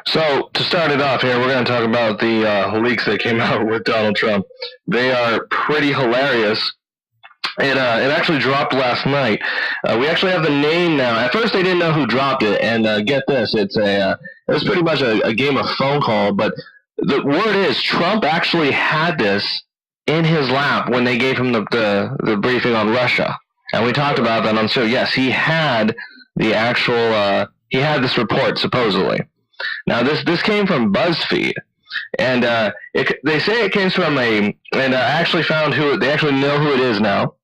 So, to start it off here, we're going to talk about the leaks that came out with Donald Trump. They are pretty hilarious. It actually dropped last night. We actually have the name now. At first, they didn't know who dropped it, and get this, it was pretty much a game of phone call, but the word is Trump actually had this in his lap when they gave him the briefing on Russia. And we talked about that on the show. Yes, he had the actual, he had this report, supposedly. Now, this came from BuzzFeed, and they say it came from and I actually found they actually know who it is now.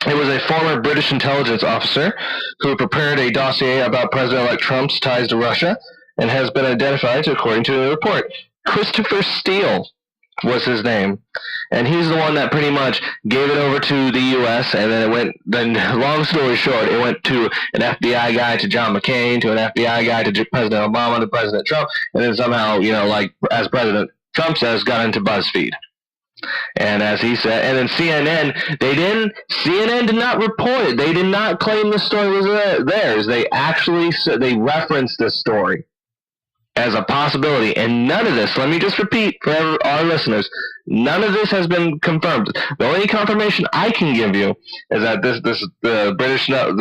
It was a former British intelligence officer who prepared a dossier about President-elect Trump's ties to Russia and has been identified, according to the report. Christopher Steele was his name, and he's the one that pretty much gave it over to the U.S., and then long story short, it went to an FBI guy, to John McCain, to an FBI guy, to President Obama, to President Trump, and then somehow, as President Trump says, got into BuzzFeed. And as he said, and then CNN did not report it. They did not claim the story was theirs. They actually they referenced this story as a possibility, and none of this, let me just repeat for our listeners, none of this has been confirmed. The only confirmation I can give you is that the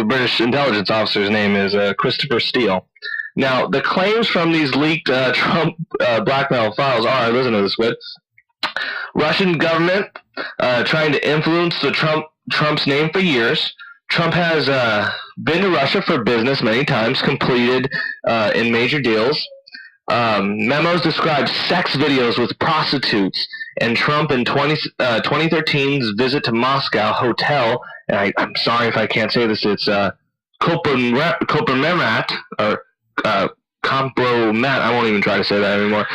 British intelligence officer's name is Christopher Steele. Now, the claims from these leaked Trump blackmail files are, listen to this, Squid, Russian government trying to influence Trump's name for years. Trump has been to Russia for business many times, completed in major deals. Memos describe sex videos with prostitutes, and Trump in 2013's visit to Moscow hotel, and I'm sorry if I can't say this, it's Kompromat, or Compromat, I won't even try to say that anymore.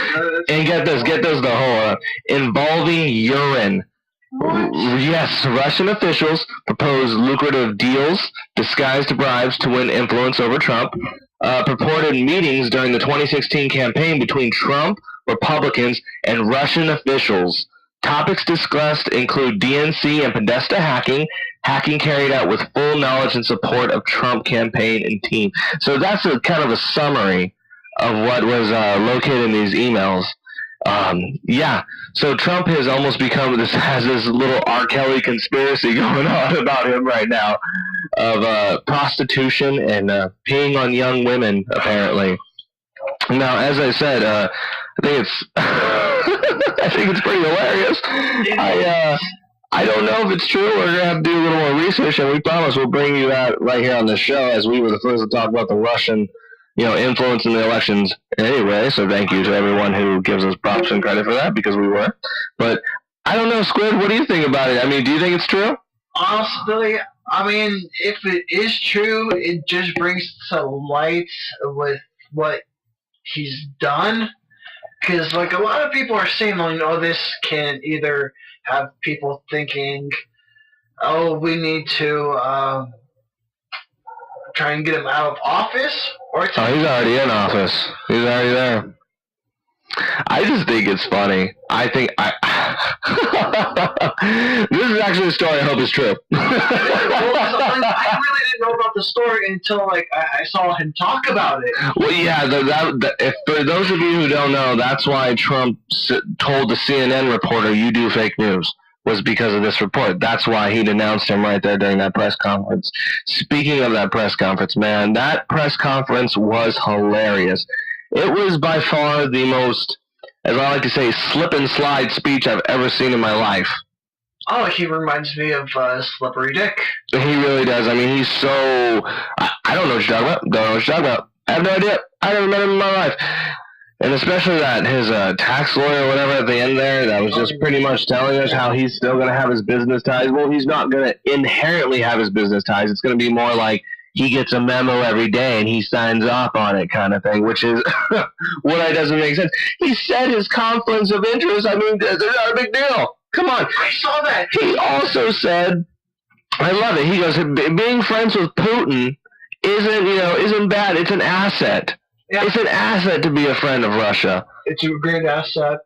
And get this, the whole, involving urine. What? Yes, Russian officials proposed lucrative deals disguised bribes to win influence over Trump. Purported meetings during the 2016 campaign between Trump, Republicans, and Russian officials. Topics discussed include DNC and Podesta hacking carried out with full knowledge and support of Trump campaign and team. So that's kind of a summary of what was located in these emails. So Trump has almost has this little R. Kelly conspiracy going on about him right now of prostitution and peeing on young women, apparently. Now, as I said, I think it's I think it's pretty hilarious. I don't know if it's true. We're going to have to do a little more research, and we promise we'll bring you that right here on the show, as we were the first to talk about the Russian influence in the elections anyway, so thank you to everyone who gives us props and credit for that, because we were. But I don't know, Squid, what do you think about it? I mean, do you think it's true? Honestly, I mean, if it is true, it just brings to light with what he's done. Because, a lot of people are saying, this can either have people thinking, we need to try and get him out of office, or he's already in office. He's already there. I just think it's funny. I think this is actually a story I hope is true. I really didn't know about the story until I saw him talk about it. Well, yeah. If for those of you who don't know, that's why Trump told the CNN reporter, "You do fake news." Was because of this report. That's why he denounced him right there during that press conference. Speaking of that press conference, man, that press conference was hilarious. It was by far the most, as I like to say, slip and slide speech I've ever seen in my life. Oh, he reminds me of Slippery Dick. He really does. I mean, he's so... I don't know what you're talking about. Don't know what you're talking about. I have no idea. I never met him in my life. And especially that his tax lawyer or whatever at the end there, that was just pretty much telling us how he's still going to have his business ties. Well, he's not going to inherently have his business ties. It's going to be more like he gets a memo every day and he signs off on it kind of thing, which is what doesn't make sense. He said his conflicts of interest. I mean, they're not a big deal. Come on. I saw that. He also said, I love it. He goes, being friends with Putin isn't bad. It's an asset. Yeah. It's an asset to be a friend of Russia. It's a great asset.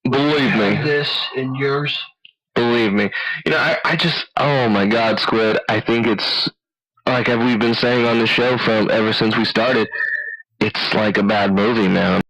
Believe me. This in yours. Believe me. I just, oh my God, Squid. I think it's, like we've been saying on the show ever since we started, it's like a bad movie, man.